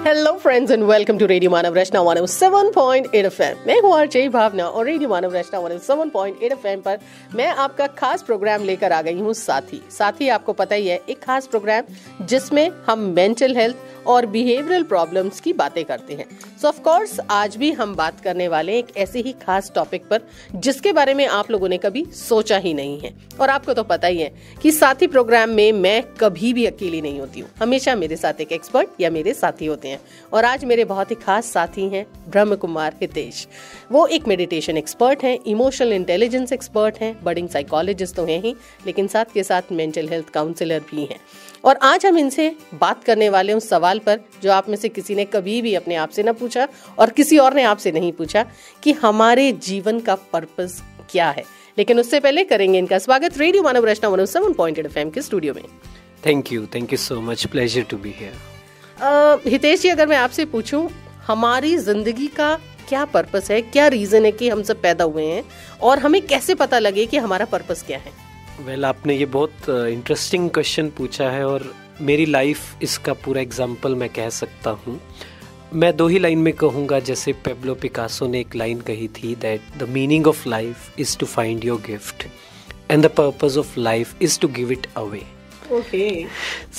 Hello friends and welcome to radio Manav Rachna 107.8 FM. मैं हूँ RJ भावना और रेडियो मानव रचना 107.8 एफएम पर मैं आपका खास प्रोग्राम लेकर आ गई हूँ साथी। आपको पता ही है, एक खास प्रोग्राम जिसमें हम मेंटल हेल्थ और बिहेवियरल प्रॉब्लम्स की बातें करते हैं। सो ऑफ कोर्स आज भी हम बात करने वाले हैं एक ऐसे ही खास टॉपिक पर जिसके बारे में आप लोगों ने कभी सोचा ही नहीं है। और आपको तो पता ही है कि साथी प्रोग्राम में मैं कभी भी अकेली नहीं होती हूँ, हमेशा मेरे साथ एक एक्सपर्ट या मेरे साथी होते हैं। और आज मेरे बहुत ही खास साथी हैं ब्रह्म कुमार हितेश। वो एक मेडिटेशन एक्सपर्ट हैं, इमोशनल इंटेलिजेंस एक्सपर्ट हैं, बडिंग साइकोलॉजिस्ट तो हैं ही, लेकिन साथ के साथ मेंटल हेल्थ काउंसलर भी हैं। और आज हम इनसे बात करने वाले उस सवाल पर जो आप में से किसी ने कभी भी अपने आप से न पूछा और किसी और ने आपसे नहीं पूछा कि हमारे जीवन का पर्पस क्या है। लेकिन उससे पहले करेंगे इनका स्वागत रेडियो मानव रचना 107.8 एफएम के स्टूडियो में। Thank you so much, pleasure to be here. Hitesh ji, अगर मैं आपसे पूछूं हमारी जिंदगी का क्या पर्पस है, क्या रीजन है कि हम सब पैदा हुए हैं और हमें कैसे पता लगे कि हमारा पर्पस क्या है? वेल, आपने ये बहुत इंटरेस्टिंग क्वेश्चन पूछा है और मेरी लाइफ इसका पूरा एग्जाम्पल मैं कह सकता हूँ। मैं दो ही लाइन में कहूँगा, जैसे पेब्लो पिकासो ने एक लाइन कही थी that the meaning of life is to find your gift and the purpose of life is to give it away. Okay.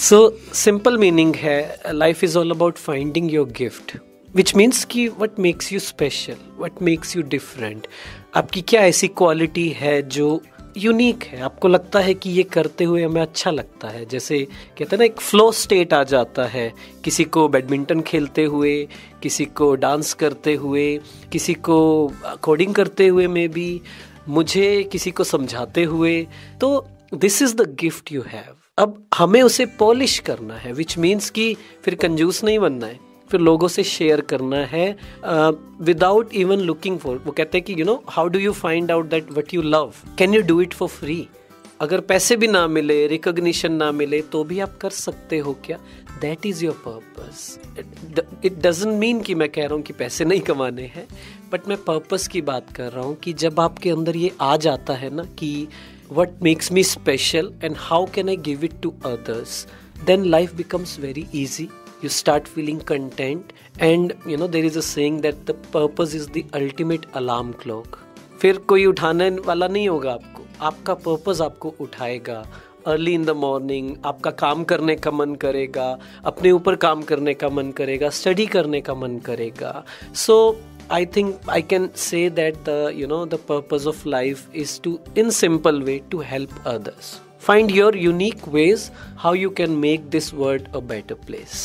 So simple meaning है, life is all about finding your gift, which means कि what makes you special, what makes you different. आपकी क्या ऐसी quality है जो unique है, आपको लगता है कि ये करते हुए हमें अच्छा लगता है। जैसे कहते हैं ना, एक फ्लो स्टेट आ जाता है, किसी को बैडमिंटन खेलते हुए, किसी को डांस करते हुए, किसी को कोडिंग करते हुए, में भी मुझे किसी को समझाते हुए। तो this is the gift you have. अब हमें उसे पॉलिश करना है, विच मीन्स कि फिर कंजूस नहीं बनना है, फिर लोगों से शेयर करना है विदाउट इवन लुकिंग फॉर। वो कहते हैं कि how do you find out that what you love, can you do it for free? अगर पैसे भी ना मिले, रिकॉग्निशन ना मिले, तो भी आप कर सकते हो क्या? That is your purpose. It doesn't mean कि मैं कह रहा हूँ कि पैसे नहीं कमाने हैं, बट मैं पर्पस की बात कर रहा हूँ कि जब आपके अंदर ये आ जाता है ना कि what makes me special and how can I give it to others, then life becomes very easy. You start feeling content and there is a saying that the purpose is the ultimate alarm clock. फिर कोई उठाने वाला नहीं होगा आपको, आपका purpose आपको उठाएगा। अर्ली इन द मॉर्निंग आपका काम करने का मन करेगा, अपने ऊपर काम करने का मन करेगा, स्टडी करने का मन करेगा। So I think I can say that the purpose of life is to, in simple way, to help others. Find your unique ways how you can make this world a better place.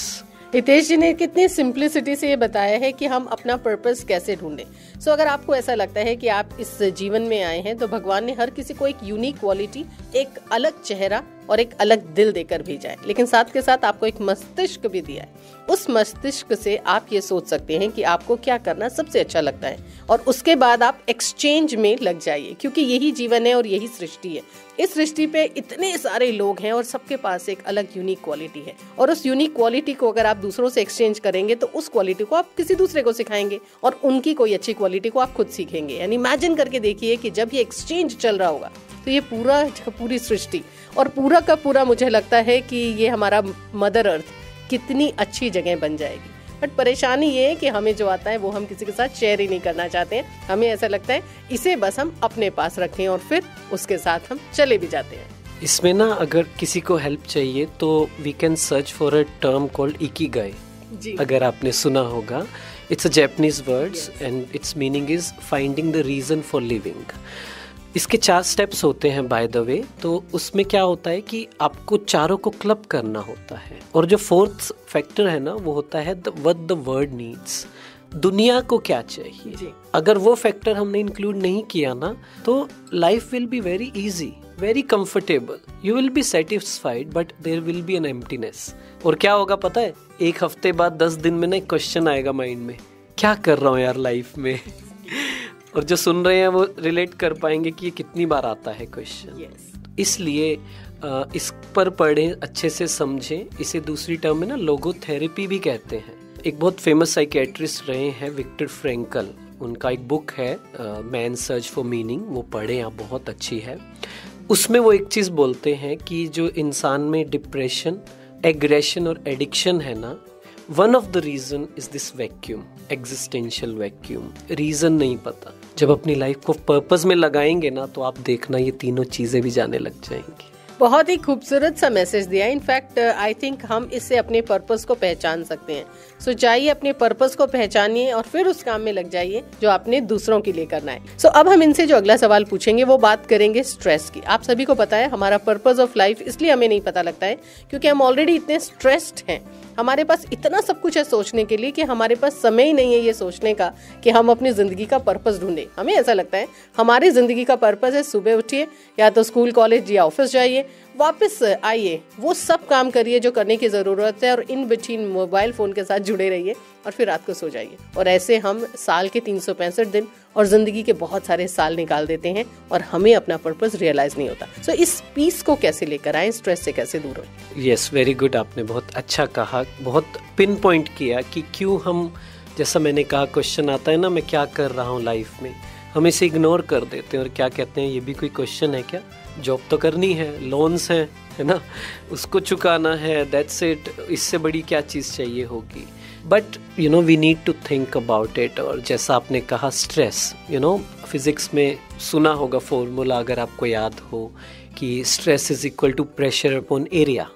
Hitesh जी ने कितनी simplicity से ये बताया है कि हम अपना purpose कैसे ढूंढें। सो अगर आपको ऐसा लगता है कि आप इस जीवन में आए हैं तो भगवान ने हर किसी को एक यूनिक क्वालिटी, एक अलग चेहरा और एक अलग दिल देकर भेजा है, लेकिन साथ के साथ आपको एक मस्तिष्क भी दिया है। उस मस्तिष्क से आप ये सोच सकते हैं कि आपको क्या करना सबसे अच्छा लगता है और उसके बाद आप एक्सचेंज में लग जाइए, क्योंकि यही जीवन है और यही सृष्टि है। इस सृष्टि पे इतने सारे लोग हैं और सबके पास एक अलग यूनिक क्वालिटी है, और उस यूनिक क्वालिटी को अगर आप दूसरों से एक्सचेंज करेंगे तो उस क्वालिटी को आप किसी दूसरे को सिखाएंगे और उनकी कोई अच्छी क्वालिटी को आप खुद सीखेंगे। यानी इमेजिन करके देखिए कि जब ये एक्सचेंज चल रहा होगा तो ये पूरी सृष्टि और पूरा का पूरा, मुझे लगता है कि ये हमारा मदर अर्थ कितनी अच्छी जगह बन जाएगी। बट परेशानी ये है कि हमें जो आता है वो हम किसी के साथ शेयर ही नहीं करना चाहते हैं। हमें ऐसा लगता है इसे बस हम अपने पास रखें और फिर उसके साथ हम चले भी जाते हैं। इसमें ना, अगर किसी को हेल्प चाहिए तो we can search for a term called ikigai. अगर आपने सुना होगा, it's a Japanese words and its meaning is finding the reason for living. इसके 4 स्टेप्स होते हैं बाय द वे। तो उसमें क्या होता है कि आपको चारों को क्लब करना होता है, और जो 4th फैक्टर है ना, वो होता है व्हाट द वर्ल्ड नीड्स। दुनिया को क्या चाहिए। अगर वो फैक्टर हमने इंक्लूड नहीं किया ना, तो life will be very easy, very comfortable, you will be satisfied, but there will be an emptiness. और क्या होगा पता है? 1 हफ्ते बाद 10 दिन में ना एक क्वेश्चन आएगा माइंड में, क्या कर रहा हूँ यार लाइफ में। और जो सुन रहे हैं वो रिलेट कर पाएंगे कि ये कितनी बार आता है क्वेश्चन। इसलिए इस पर पढ़ें, अच्छे से समझें। इसे दूसरी टर्म में ना लोगोथेरेपी भी कहते हैं। एक बहुत फेमस साइकेट्रिस्ट रहे हैं विक्टर फ्रैंकल, उनका एक बुक है मैन सर्च फॉर मीनिंग, वो पढ़ें आप, बहुत अच्छी है। उसमें वो एक चीज़ बोलते हैं कि जो इंसान में डिप्रेशन, एग्रेशन और एडिक्शन है ना, one of the reason is this vacuum, existential vacuum. Reason नहीं पता। जब अपनी लाइफ को पर्पस में लगाएंगे ना, तो आप देखना ये तीनों चीजें भी जाने लग जाएंगी। बहुत ही खूबसूरत सा मैसेज दिया। इनफैक्ट आई थिंक हम इससे अपने पर्पस को पहचान सकते हैं। सो जाइए अपने पर्पस को पहचानिए और फिर उस काम में लग जाइए जो आपने दूसरों के लिए करना है। सो अब हम इनसे जो अगला सवाल पूछेंगे वो बात करेंगे स्ट्रेस की। आप सभी को पता है हमारा पर्पस ऑफ लाइफ इसलिए हमें नहीं पता लगता है क्योंकि हम ऑलरेडी इतने स्ट्रेस्ड हैं। हमारे पास इतना सब कुछ है सोचने के लिए कि हमारे पास समय ही नहीं है ये सोचने का कि हम अपनी जिंदगी का पर्पस ढूंढें। हमें ऐसा लगता है हमारी जिंदगी का पर्पस है सुबह उठिए, या तो स्कूल कॉलेज या ऑफिस जाइए, वापस आइए, वो सब काम करिए जो करने की जरूरत है और इन बिटवीन मोबाइल फोन के साथ जुड़े रहिए और फिर रात को सो जाइए। और ऐसे हम साल के 365 दिन और जिंदगी के बहुत सारे साल निकाल देते हैं और हमें अपना पर्पस रियलाइज नहीं होता। सो इस पीस को कैसे लेकर आए, स्ट्रेस से कैसे दूर हो? Yes, very good. आपने बहुत अच्छा कहा, बहुत पिन पॉइंट किया कि क्यों हम, जैसा मैंने कहा, क्वेश्चन आता है ना, मैं क्या कर रहा हूँ लाइफ में, हम इसे इग्नोर कर देते हैं और क्या कहते हैं, ये भी कोई क्वेश्चन है क्या? जॉब तो करनी है, लोन्स हैं, है ना, उसको चुकाना है, दैट्स इट, इससे बड़ी क्या चीज़ चाहिए होगी। But you know we need to think about it. और जैसा आपने कहा स्ट्रेस, यू नो फिजिक्स में सुना होगा फॉर्मूला, अगर आपको याद हो, कि stress is equal to pressure upon area,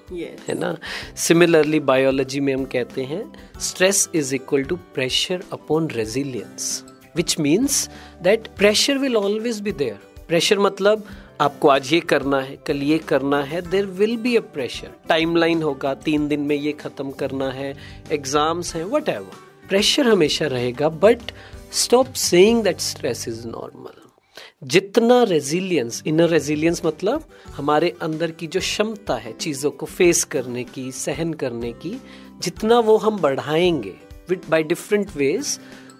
है ना। सिमिलरली बायोलॉजी में हम कहते हैं stress is equal to pressure upon resilience, which means that pressure will always be there. Pressure मतलब आपको आज ये करना है, कल ये करना है, there will be a pressure. Timeline होगा, 3 दिन में ये खत्म करना है, एग्जाम्स हैं, व्हाटएवर, प्रेशर हमेशा रहेगा। But stop saying that stress is normal. जितना रेजिलियंस, इनर रेजिलियंस मतलब हमारे अंदर की जो क्षमता है चीज़ों को फेस करने की, सहन करने की, जितना वो हम बढ़ाएंगे विद बाय डिफरेंट वेज,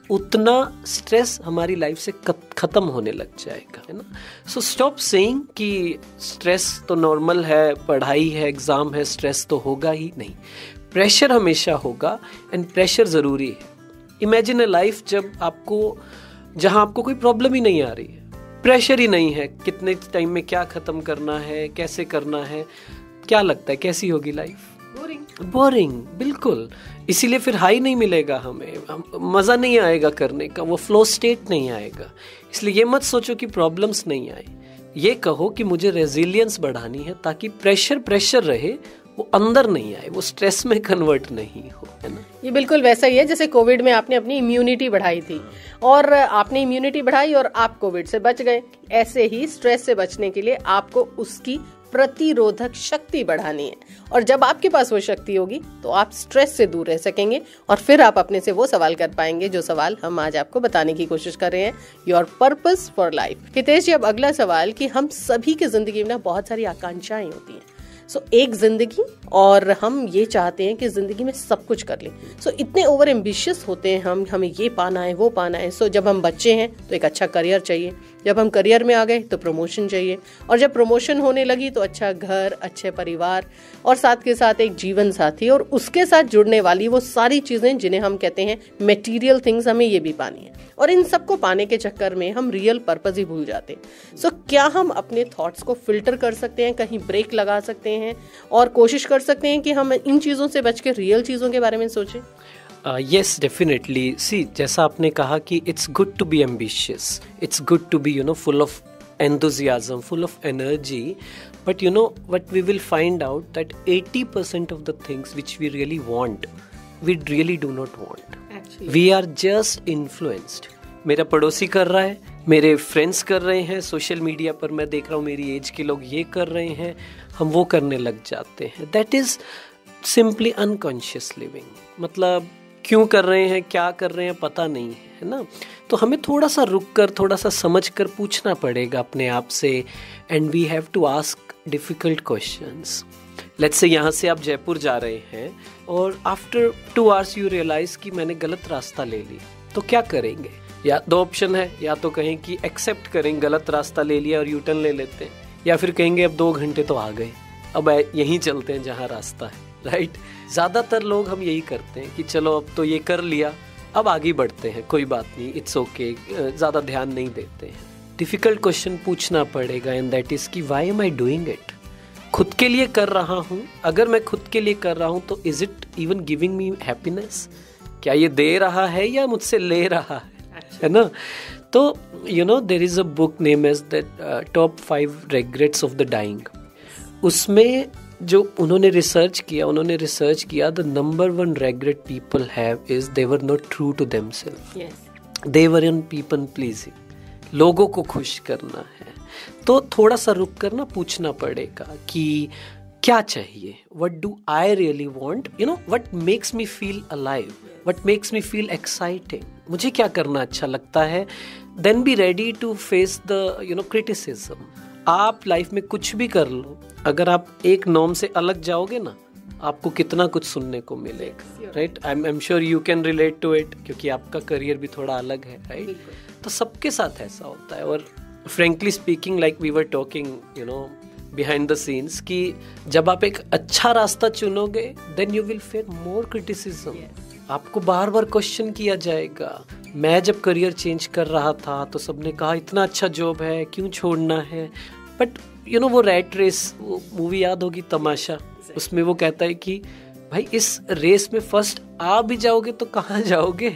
उतना स्ट्रेस हमारी लाइफ से खत्म होने लग जाएगा, है ना। सो स्टॉप सेइंग कि स्ट्रेस तो नॉर्मल है, पढ़ाई है, एग्जाम है, स्ट्रेस तो होगा ही नहीं। प्रेशर हमेशा होगा एंड प्रेशर ज़रूरी है। इमेजिन अ लाइफ जहाँ आपको कोई प्रॉब्लम ही नहीं आ रही है, प्रेशर ही नहीं है, कितने टाइम में क्या खत्म करना है, कैसे करना है, क्या लगता है कैसी होगी लाइफ? बोरिंग, बिल्कुल। इसीलिए फिर हाई नहीं मिलेगा हमें, मज़ा नहीं आएगा करने का, वो फ्लो स्टेट नहीं आएगा। इसलिए ये मत सोचो कि प्रॉब्लम्स नहीं आए, ये कहो कि मुझे रेजिलियंस बढ़ानी है ताकि प्रेशर रहे, वो अंदर नहीं आए, वो स्ट्रेस में कन्वर्ट नहीं हो, है ना। ये बिल्कुल वैसा ही है जैसे कोविड में आपने अपनी इम्यूनिटी बढ़ाई थी और आपने इम्यूनिटी बढ़ाई और आप कोविड से बच गए। ऐसे ही स्ट्रेस से बचने के लिए आपको उसकी प्रतिरोधक शक्ति बढ़ानी है, और जब आपके पास वो शक्ति होगी तो आप स्ट्रेस से दूर रह सकेंगे और फिर आप अपने से वो सवाल कर पाएंगे जो सवाल हम आज आपको बताने की कोशिश कर रहे हैं, your purpose for life. Hitesh ji, अब अगला सवाल कि हम सभी की जिंदगी में ना बहुत सारी आकांक्षाएं होती हैं। सो एक जिंदगी, और हम ये चाहते हैं कि जिंदगी में सब कुछ कर लें। सो इतने ओवर एम्बिशियस होते हैं हम, हमें ये पाना है, वो पाना है। सो जब हम बच्चे हैं तो एक अच्छा करियर चाहिए, जब हम करियर में आ गए तो प्रमोशन चाहिए, और जब प्रमोशन होने लगी तो अच्छा घर, अच्छे परिवार, और साथ के साथ एक जीवन साथी, और उसके साथ जुड़ने वाली वो सारी चीजें जिन्हें हम कहते हैं मटेरियल थिंग्स, हमें ये भी पानी है। और इन सबको पाने के चक्कर में हम रियल पर्पस ही भूल जाते हैं। सो क्या हम अपने थॉट्स को फिल्टर कर सकते हैं, कहीं ब्रेक लगा सकते हैं और कोशिश कर सकते हैं कि हम इन चीजों से बच के रियल चीजों के बारे में सोचें? Yes, definitely. See, जैसा आपने कहा कि it's good to be ambitious, it's good to be, full of enthusiasm, full of energy, but what we will find out that 80% of the things which we really want, we really do not want. Actually. We are just influenced. मेरा पड़ोसी कर रहा है, मेरे friends कर रहे हैं, social media पर मैं देख रहा हूँ मेरी एज के लोग ये कर रहे हैं, हम वो करने लग जाते हैं। That is simply unconscious living. मतलब क्यों कर रहे हैं, क्या कर रहे हैं, पता नहीं है ना। तो हमें थोड़ा सा रुक कर, थोड़ा सा समझ कर पूछना पड़ेगा अपने आप से, and we have to ask difficult questions. Let's say यहाँ से आप जयपुर जा रहे हैं और आफ्टर 2 आवर्स यू रियलाइज कि मैंने गलत रास्ता ले लिया, तो क्या करेंगे? या 2 ऑप्शन है, या तो कहें कि एक्सेप्ट करें गलत रास्ता ले लिया और यू टर्न ले लेते हैं, या फिर कहेंगे अब 2 घंटे तो आ गए, अब यहीं चलते हैं जहाँ रास्ता है, राइट। ज़्यादातर लोग हम यही करते हैं कि चलो अब तो ये कर लिया, अब आगे बढ़ते हैं, कोई बात नहीं, इट्स ओके, ज़्यादा ध्यान नहीं देते हैं। डिफ़िकल्ट क्वेश्चन पूछना पड़ेगा, एंड दैट इज़ कि why am I doing it. खुद के लिए कर रहा हूँ, अगर मैं खुद के लिए कर रहा हूँ तो is it even giving me happiness? क्या ये दे रहा है या मुझसे ले रहा है ना? तो you know there is a book name as that top 5 regrets of the dying. उसमें जो उन्होंने रिसर्च किया the number 1 regret people have is they were not true to themselves. They were in people pleasing. लोगों को खुश करना है तो थोड़ा सा रुक कर ना पूछना पड़ेगा कि क्या चाहिए, what do I really want, you know, what makes me feel alive, what makes me feel exciting, मुझे क्या करना अच्छा लगता है। then be ready to face the criticism. आप लाइफ में कुछ भी कर लो, अगर आप एक नॉर्म से अलग जाओगे ना, आपको कितना कुछ सुनने को मिलेगा, right? I am sure you can relate to it, क्योंकि आपका करियर भी थोड़ा अलग है, राइट? तो सबके साथ ऐसा होता है। और frankly speaking, like we were talking behind the scenes, कि जब आप एक अच्छा रास्ता चुनोगे then you will face more criticism. आपको बार बार क्वेश्चन किया जाएगा। मैं जब करियर चेंज कर रहा था तो सबने कहा इतना अच्छा जॉब है, क्यों छोड़ना है। बट वो रैट रेस, वो मूवी याद होगी तमाशा, उसमें वो कहता है कि भाई इस रेस में फर्स्ट आ भी जाओगे तो कहाँ जाओगे।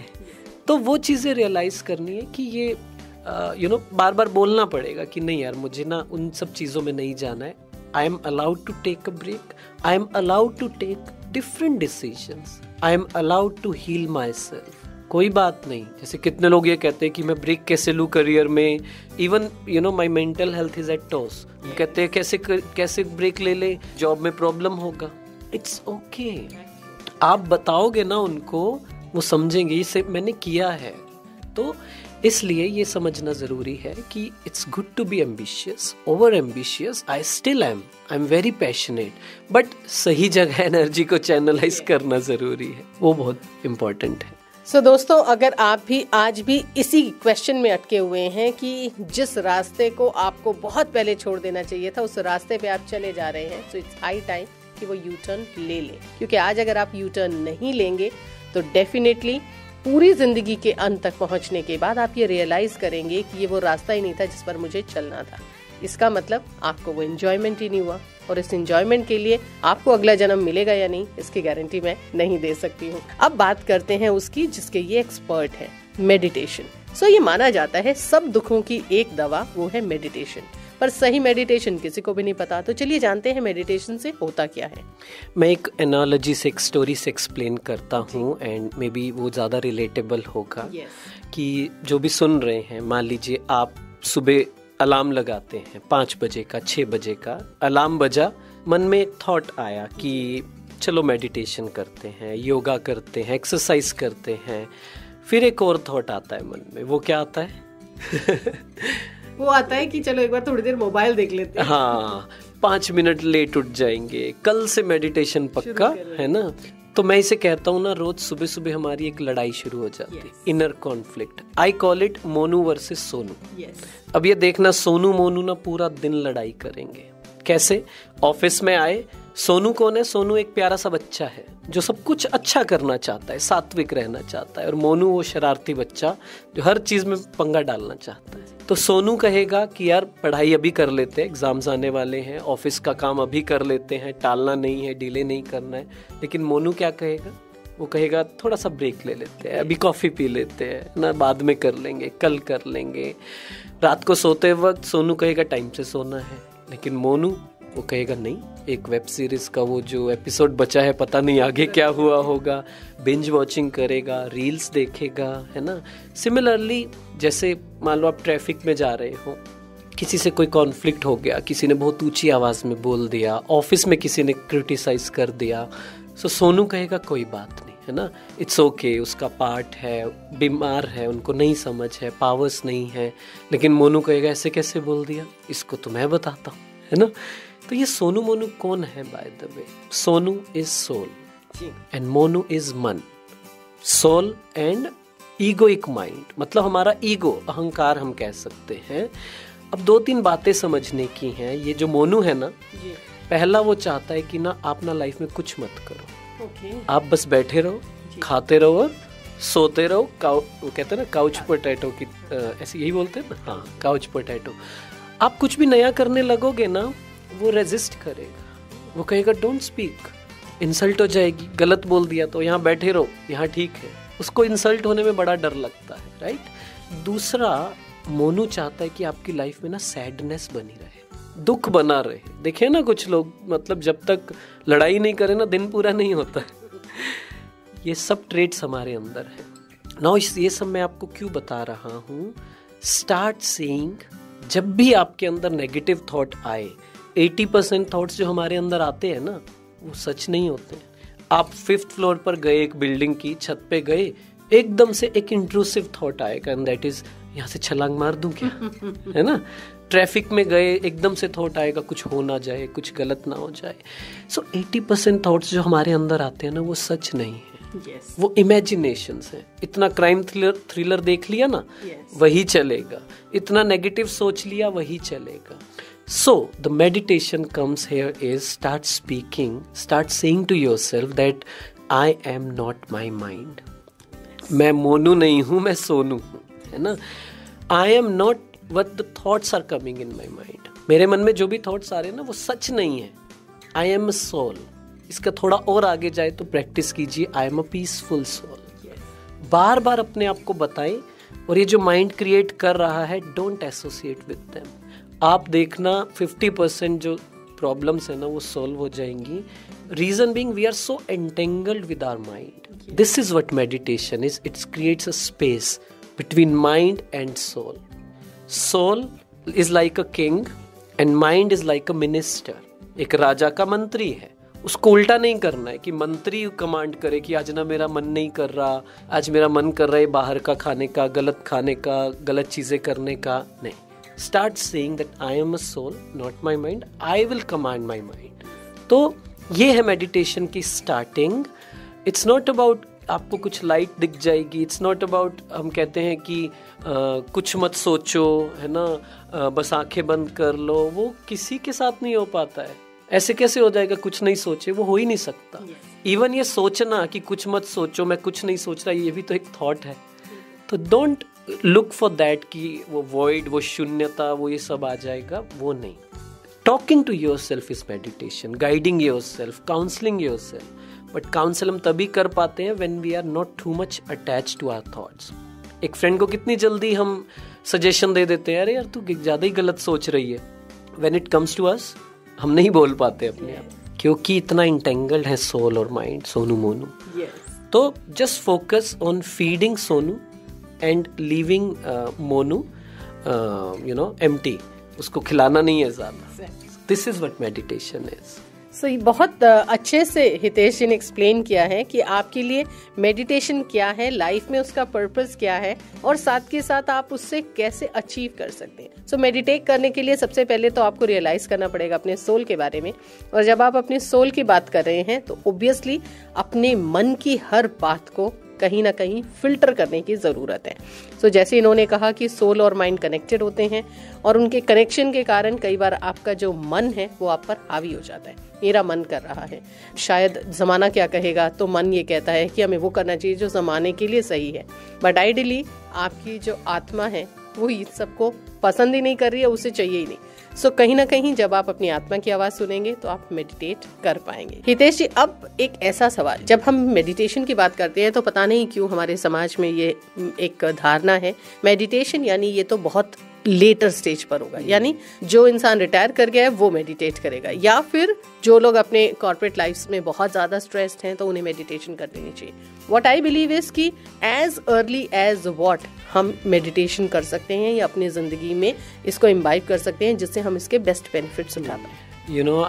तो वो चीज़ें रियलाइज करनी है कि ये बार बार बोलना पड़ेगा कि नहीं यार, मुझे ना उन सब चीज़ों में नहीं जाना है। I am allowed to take a break, I am allowed to take different decisions, I am allowed to heal myself. कोई बात नहीं, जैसे कितने लोग ये कहते हैं कि मैं ब्रेक कैसे लूँ करियर में, even my mental health is at toss. कहते हैं कैसे ब्रेक ले, जॉब में प्रॉब्लम होगा। इट्स ओके, आप बताओगे ना उनको, वो समझेंगे इसे मैंने किया है। तो इसलिए ये समझना जरूरी है कि it's good to be ambitious, over ambitious I still am, I am very passionate, but सही जगह एनर्जी को चैनलाइज करना जरूरी है, वो बहुत इम्पोर्टेंट है। दोस्तों, अगर आप भी आज भी इसी क्वेश्चन में अटके हुए हैं कि जिस रास्ते को आपको बहुत पहले छोड़ देना चाहिए था, उस रास्ते पे आप चले जा रहे हैं, सो इट्स हाई टाइम कि वो यू टर्न ले लें। क्योंकि आज अगर आप यू टर्न नहीं लेंगे तो डेफिनेटली पूरी जिंदगी के अंत तक पहुंचने के बाद आप ये रियलाइज करेंगे कि ये वो रास्ता ही नहीं था जिस पर मुझे चलना था। इसका मतलब आपको वो एंजॉयमेंट ही नहीं हुआ, और इस एंजॉयमेंट के लिए आपको अगला जन्म मिलेगा या नहीं, इसकी गारंटी मैं नहीं दे सकती हूँ। अब बात करते हैं उसकी जिसके ये एक्सपर्ट है, मेडिटेशन। ये माना जाता है सब दुखों की एक दवा वो है मेडिटेशन, पर सही मेडिटेशन किसी को भी नहीं पता। तो चलिए जानते हैं मेडिटेशन से होता क्या है। मैं एक एनालॉजी से, एक स्टोरी से एक्सप्लेन करता हूँ, एंड मे बी वो ज़्यादा रिलेटेबल होगा। कि जो भी सुन रहे हैं, मान लीजिए आप सुबह अलार्म लगाते हैं 5 बजे का, 6 बजे का अलार्म बजा, मन में एक थॉट आया कि चलो मेडिटेशन करते हैं, योगा करते हैं, एक्सरसाइज करते हैं। फिर एक और थॉट आता है मन में, वो क्या आता है? वो आता है कि चलो एक बार थोड़ी देर मोबाइल देख लेते हैं। हाँ, 5 मिनट लेट उठ जाएंगे, कल से मेडिटेशन पक्का, है ना? तो मैं इसे कहता हूँ ना, रोज सुबह सुबह हमारी एक लड़ाई शुरू हो जाती है, inner conflict. I call it Monu versus Sonu. अब ये देखना, सोनू मोनू ना पूरा दिन लड़ाई करेंगे। कैसे? ऑफिस में आए, सोनू कौन है? सोनू एक प्यारा सा बच्चा है जो सब कुछ अच्छा करना चाहता है, सात्विक रहना चाहता है, और मोनू वो शरारती बच्चा जो हर चीज में पंगा डालना चाहता है। तो सोनू कहेगा कि यार पढ़ाई अभी कर लेते हैं, एग्जाम्स आने वाले हैं, ऑफिस का काम अभी कर लेते हैं, टालना नहीं है, डिले नहीं करना है। लेकिन मोनू क्या कहेगा? वो कहेगा थोड़ा सा ब्रेक ले लेते हैं, अभी कॉफी पी लेते हैं ना, बाद में कर लेंगे, कल कर लेंगे। रात को सोते वक्त सोनू कहेगा टाइम से सोना है, लेकिन मोनू वो कहेगा नहीं, एक वेब सीरीज का वो जो एपिसोड बचा है पता नहीं आगे क्या हुआ होगा, बिंज वॉचिंग करेगा, रील्स देखेगा, है ना। सिमिलरली जैसे मान लो आप ट्रैफिक में जा रहे हो, किसी से कोई कॉन्फ्लिक्ट हो गया, किसी ने बहुत ऊंची आवाज में बोल दिया, ऑफिस में किसी ने क्रिटिसाइज कर दिया, सो सोनू कहेगा कोई बात नहीं, है ना, इट्स ओके, उसका पार्ट है, बीमार है, उनको नहीं समझ है, पावर्स नहीं है। लेकिन मोनू कहेगा ऐसे कैसे बोल दिया, इसको तो मैं बताता हूँ, है ना। तो ये सोनू मोनू कौन है? By the way, Sonu is soul and Monu is मन। सोल एंड ईगोइक माइंड, मतलब हमारा ईगो, अहंकार हम कह सकते हैं। अब 2-3 बातें समझने की हैं। ये जो मोनू है ना, पहला वो चाहता है कि ना आप ना लाइफ में कुछ मत करो, आप बस बैठे रहो, खाते रहो और सोते रहो। वो कहते हैं ना काउच पोटैटो की, ऐसे यही बोलते हैं ना, हाँ, काउच पोटैटो। आप कुछ भी नया करने लगोगे ना, वो रेजिस्ट करेगा, वो कहेगा डोंट स्पीक, इंसल्ट हो जाएगी, गलत बोल दिया तो यहाँ बैठे रहो, यहाँ ठीक है। उसको इंसल्ट होने में बड़ा डर लगता है, राइट। दूसरा, मोनू चाहता है कि आपकी लाइफ में ना सैडनेस बनी रहे, दुख बना रहे। देखे ना कुछ लोग, मतलब जब तक लड़ाई नहीं करे ना दिन पूरा नहीं होता है। ये सब ट्रेट्स हमारे अंदर है। नाउ ये सब मैं आपको क्यों बता रहा हूँ? स्टार्ट सेइंग, जब भी आपके अंदर नेगेटिव थॉट आए, 80% थॉट्स जो हमारे अंदर आते हैं ना, वो सच नहीं होते। आप 5th फ्लोर पर गए, एक बिल्डिंग की छत पे गए, एकदम से एक इंट्रूसिव थॉट आएगा, एंड दैट इज यहाँ से छलांग मार दूं क्या? है ना। ट्रैफिक में गए, एकदम से थॉट आएगा कुछ हो ना जाए, कुछ गलत ना हो जाए। सो 80% थॉट्स जो हमारे अंदर आते हैं ना, वो सच नहीं है। Yes. वो इमेजिनेशंस है। इतना क्राइम थ्रिलर देख लिया ना, yes. वही चलेगा। इतना नेगेटिव सोच लिया, वही चलेगा। So the meditation comes here is start speaking, start saying to yourself that I am not my mind. मैं मोनू नहीं हूँ, मैं सोनू हूँ, है ना। I am not what the thoughts are coming in my mind. मेरे मन में जो भी थॉट्स आ रहे हैं ना, वो सच नहीं है। I am a soul. इसका थोड़ा और आगे जाए तो प्रैक्टिस कीजिए, I am a peaceful soul. बार बार अपने आप को बताएं। और ये जो माइंड क्रिएट कर रहा है, डोंट एसोसिएट विद देम। आप देखना 50% जो प्रॉब्लम्स है ना, वो सॉल्व हो जाएंगी। Reason being we are so entangled with our mind. This is what meditation is, it creates a space between mind and soul. Soul is like a king and mind is like a minister. एक राजा का मंत्री है, उसको उल्टा नहीं करना है कि मंत्री कमांड करे कि आज ना मेरा मन नहीं कर रहा, आज मेरा मन कर रहा है बाहर का खाने का, गलत खाने का, गलत चीजें करने का। नहीं, start saying that I am a soul, not my mind. I will command my mind. तो ये है मेडिटेशन की स्टार्टिंग। इट्स नॉट अबाउट आपको कुछ लाइट दिख जाएगी, इट्स नॉट अबाउट हम कहते हैं कि कुछ मत सोचो, है ना, बस आंखें बंद कर लो। वो किसी के साथ नहीं हो पाता है। ऐसे कैसे हो जाएगा कुछ नहीं सोचे? वो हो ही नहीं सकता। इवन ये सोचना कि कुछ मत सोचो, मैं कुछ नहीं सोच रहा, ये भी तो एक थॉट है। तो डोंट लुक फॉर दैट कि वो वॉइड, वो शून्यता, वो ये सब आ जाएगा, वो नहीं। Talking to yourself is meditation, guiding yourself, counselling yourself. But counsel हम तभी कर पाते हैं when we are not too much attached to our thoughts. एक फ्रेंड को कितनी जल्दी हम सजेशन दे देते हैं, अरे यार तू ज्यादा ही गलत सोच रही है। When it comes to us, हम नहीं बोल पाते अपने आप, क्योंकि इतना इंटेंगल्ड है सोल और माइंड, सोनू मोनू। तो just focus on feeding Sonu and leaving Monu empty. उसको खिलाना नहीं है ज्यादा। This is what meditation is. So ये बहुत अच्छे से हितेश जी ने एक्सप्लेन किया है कि आपके लिए मेडिटेशन क्या है, लाइफ में उसका पर्पस क्या है, और साथ के साथ आप उससे कैसे अचीव कर सकते हैं। सो मेडिटेट करने के लिए सबसे पहले तो आपको रियलाइज करना पड़ेगा अपने सोल के बारे में। और जब आप अपने सोल की बात कर रहे हैं तो ऑब्वियसली अपने मन की हर बात को कहीं ना कहीं फिल्टर करने की जरूरत है। सो जैसे इन्होंने कहा कि सोल और माइंड कनेक्टेड होते हैं, और उनके कनेक्शन के कारण कई बार आपका जो मन है वो आप पर हावी हो जाता है। मेरा मन कर रहा है, शायद जमाना क्या कहेगा, तो मन ये कहता है कि हमें वो करना चाहिए जो जमाने के लिए सही है। बट आइडियली आपकी जो आत्मा है वो इस सबको पसंद ही नहीं कर रही है, उसे चाहिए ही नहीं। सो कहीं ना कहीं जब आप अपनी आत्मा की आवाज सुनेंगे तो आप मेडिटेट कर पाएंगे। हितेश जी, अब एक ऐसा सवाल, जब हम मेडिटेशन की बात करते हैं तो पता नहीं क्यों हमारे समाज में ये एक धारणा है, मेडिटेशन यानी ये तो बहुत लेटर स्टेज पर होगा, यानी जो इंसान रिटायर कर गया है वो मेडिटेट करेगा, या फिर जो लोग अपने कॉर्पोरेट लाइफ में बहुत ज्यादा स्ट्रेस्ड हैं तो उन्हें मेडिटेशन कर देनी चाहिए। व्हाट आई बिलीव इज कि एज अर्ली एज व्हाट हम मेडिटेशन कर सकते हैं या अपनी जिंदगी में इसको इम्बाइब कर सकते हैं, जिससे हम इसके बेस्ट बेनिफिट्स उठा पाए। You know,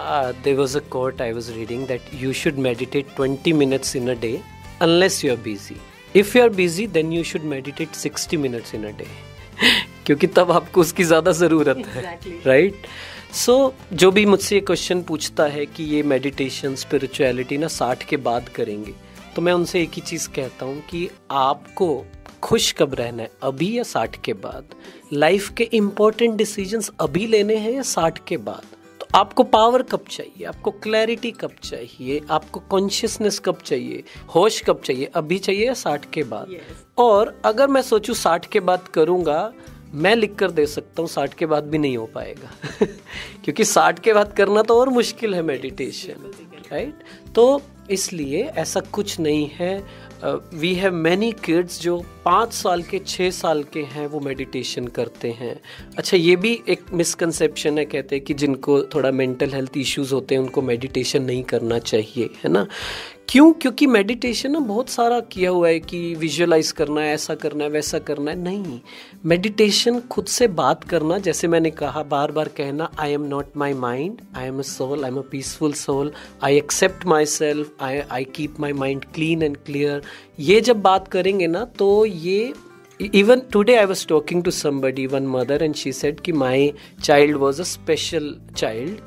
there was a quote I was reading that you should meditate 20 minutes in a day unless you are busy. If you are busy, then you should meditate 60 minutes in a day. क्योंकि तब आपको उसकी ज्यादा जरूरत है, right? सो जो भी मुझसे ये क्वेश्चन पूछता है कि ये मेडिटेशन स्पिरिचुअलिटी ना 60 के बाद करेंगे, तो मैं उनसे एक ही चीज कहता हूँ कि आपको खुश कब रहना है, अभी या 60 के बाद? लाइफ के इंपॉर्टेंट डिसीजंस अभी लेने हैं या 60 के बाद? तो आपको पावर कब चाहिए, आपको क्लैरिटी कब चाहिए, आपको कॉन्शियसनेस कब चाहिए, होश कब चाहिए, अभी चाहिए या 60 के बाद? और अगर मैं सोचूं 60 के बाद करूंगा, मैं लिख कर दे सकता हूँ, 60 के बाद भी नहीं हो पाएगा क्योंकि 60 के बाद करना तो और मुश्किल है मेडिटेशन, राइट? तो इसलिए ऐसा कुछ नहीं है। वी हैव मैनी किड्स जो 5 साल के 6 साल के हैं वो मेडिटेशन करते हैं। अच्छा, ये भी एक मिसकंसेप्शन है, कहते हैं कि जिनको थोड़ा मेंटल हेल्थ इश्यूज होते हैं उनको मेडिटेशन नहीं करना चाहिए, है ना? क्यों? क्योंकि मेडिटेशन ना बहुत सारा किया हुआ है कि विजुअलाइज करना है, ऐसा करना है, वैसा करना है। नहीं, मेडिटेशन खुद से बात करना, जैसे मैंने कहा, बार बार कहना, I am not my mind, I am a soul, I am a peaceful soul, I accept myself, I keep my mind clean and clear. ये जब बात करेंगे ना तो ये even today I was talking to somebody, one mother, and she said कि my child was a special child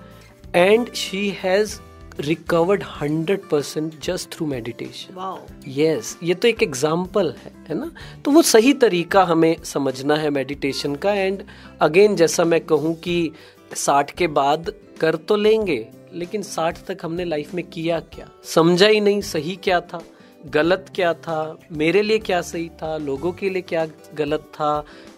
and she has recovered 100% just through meditation. Wow. Yes, ये तो एक एग्जाम्पल है ना? तो वो सही तरीका हमें समझना है मेडिटेशन का। एंड अगेन, जैसा मैं कहूँ कि 60 के बाद कर तो लेंगे, लेकिन 60 तक हमने लाइफ में किया क्या? समझा ही नहीं सही क्या था, गलत क्या था, मेरे लिए क्या सही था, लोगों के लिए क्या गलत था,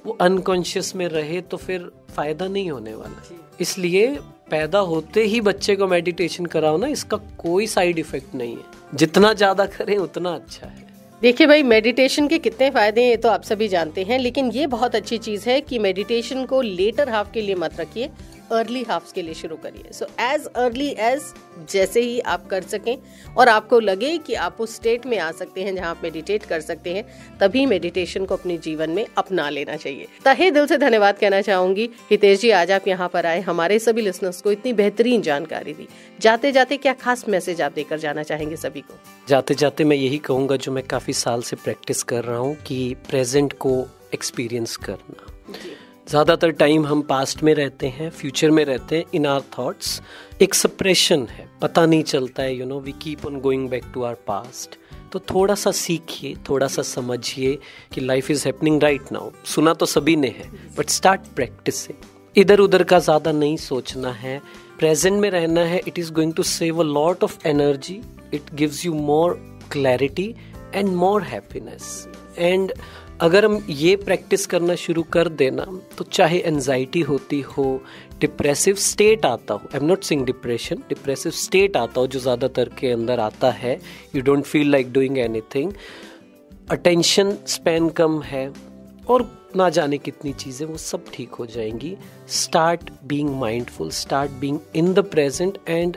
वो अनकॉन्शियस में रहे तो फिर फायदा नहीं होने वाला। इसलिए पैदा होते ही बच्चे को मेडिटेशन कराओ ना, इसका कोई साइड इफेक्ट नहीं है। जितना ज्यादा करें उतना अच्छा है। देखिए भाई, मेडिटेशन के कितने फायदे हैं ये तो आप सभी जानते हैं, लेकिन ये बहुत अच्छी चीज है कि मेडिटेशन को लेटर हाफ के लिए मत रखिए, अर्ली हाफ्स के लिए शुरू करिए। सो एज अर्ली एज जैसे ही आप कर सकें और आपको लगे कि आप उस स्टेट में आ सकते हैं जहां आप मेडिटेट कर सकते हैं, तभी मेडिटेशन को अपने जीवन में अपना लेना चाहिए। तहे दिल से धन्यवाद कहना चाहूंगी हितेश जी, आज आप यहाँ पर आए, हमारे सभी लिसनर्स को इतनी बेहतरीन जानकारी दी। जाते जाते क्या खास मैसेज आप देकर जाना चाहेंगे सभी को? जाते जाते मैं यही कहूंगा जो मैं काफी साल से प्रैक्टिस कर रहा हूँ कि प्रेजेंट को एक्सपीरियंस करना। ज़्यादातर टाइम हम पास्ट में रहते हैं, फ्यूचर में रहते हैं, इन आवर थॉट्स। एक सप्रेशन है, पता नहीं चलता है, we keep on going back to our past. तो थोड़ा सा सीखिए, थोड़ा सा समझिए कि life is happening right now. सुना तो सभी ने है, बट स्टार्ट प्रैक्टिसिंग। इधर उधर का ज़्यादा नहीं सोचना है, प्रेजेंट में रहना है। It is going to save a lot of energy, it gives you more clarity and more happiness. And अगर हम ये प्रैक्टिस करना शुरू कर देना तो चाहे एंजाइटी होती हो, डिप्रेसिव स्टेट आता हो, I am not saying depression, depressive state आता हो जो ज़्यादातर के अंदर आता है, you don't feel like doing anything, attention span कम है और ना जाने कितनी चीज़ें, वो सब ठीक हो जाएंगी। Start being mindful, start being in the present and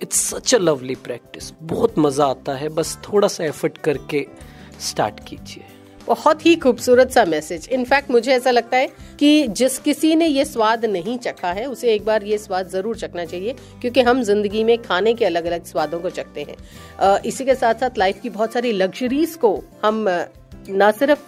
it's such a lovely practice. बहुत मज़ा आता है, बस थोड़ा सा एफर्ट करके स्टार्ट कीजिए। बहुत ही खूबसूरत सा मैसेज। इनफैक्ट मुझे ऐसा लगता है कि जिस किसी ने ये स्वाद नहीं चखा है उसे एक बार ये स्वाद जरूर चखना चाहिए, क्योंकि हम जिंदगी में खाने के अलग अलग स्वादों को चखते हैं। इसी के साथ साथ लाइफ की बहुत सारी लग्जरीज को हम न सिर्फ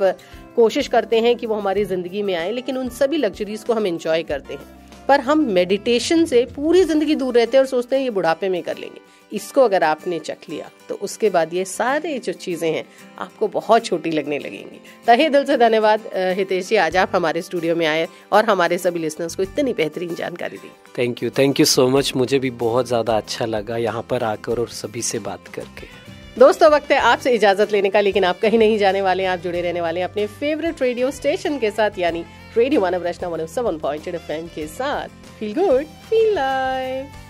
कोशिश करते हैं कि वो हमारी जिंदगी में आए, लेकिन उन सभी लग्जरीज को हम एंजॉय करते हैं। पर हम मेडिटेशन से पूरी जिंदगी दूर रहते हैं और सोचते हैं ये बुढ़ापे में कर लेंगे। इसको अगर आपने चख लिया तो उसके बाद ये सारे जो चीजें हैं आपको बहुत छोटी लगने लगेंगी। तहे दिल से धन्यवाद हितेश जी, आज आप हमारे स्टूडियो में आए और हमारे सभी लिसनर्स को इतनी बेहतरीन जानकारी दी। Thank you so much. मुझे भी बहुत ज्यादा अच्छा लगा यहाँ पर आकर और सभी से बात करके। दोस्तों, वक्त है आपसे इजाजत लेने का, लेकिन आप कहीं नहीं जाने वाले हैं, आप जुड़े रहने वाले हैं अपने फेवरेट रेडियो स्टेशन के साथ, यानी रेडियो मानव रचना 107.8 FM के साथ। Feel good, feel live.